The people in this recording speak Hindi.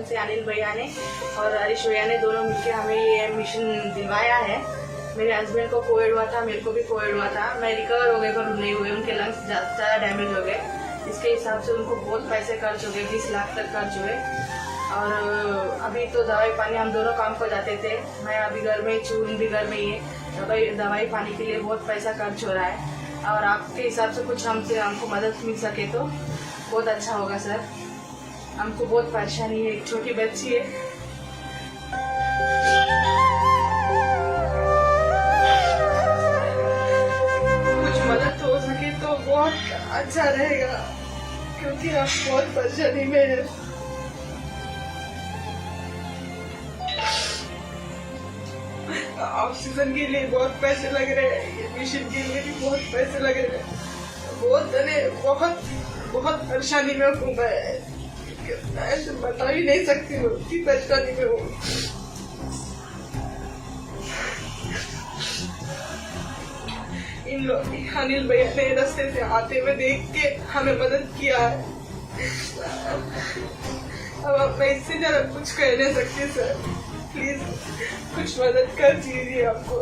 से अनिल भैया ने और हरीश भैया ने दोनों मिलकर हमें ये मिशन दिलवाया है। मेरे हस्बैंड को कोविड हुआ था, मेरे को भी कोविड हुआ था। मैं रिकवर हो गई पर नहीं हुए, उनके लंग्स ज़्यादा डैमेज हो गए। इसके हिसाब से उनको बहुत पैसे खर्च हो गए, 20 लाख तक खर्च हुए। और अभी तो दवाई पानी हम दोनों काम को जाते थे, मैं अभी घर में चून भी घर में ही है। दवाई पानी के लिए बहुत पैसा खर्च हो रहा है और आपके हिसाब से कुछ हमको मदद मिल सके तो बहुत अच्छा होगा सर। हमको बहुत परेशानी है, एक छोटी बच्ची है। कुछ मदद हो सके तो बहुत अच्छा रहेगा क्योंकि हम बहुत परेशानी में है। ऑक्सीजन के लिए बहुत पैसे लग रहे हैं, ये मिशन के लिए भी बहुत पैसे लग रहे हैं। बहुत परेशानी में हूँ मैं ऐसे बता ही नहीं सकती हूँ कि परेशानी में हूँ। इन लोग अनिल भैया ने रास्ते से आते हुए देख के हमें मदद किया है। अब मैं इससे ज्यादा कुछ कह नहीं सकती सर, प्लीज कुछ मदद कर दीजिए आपको।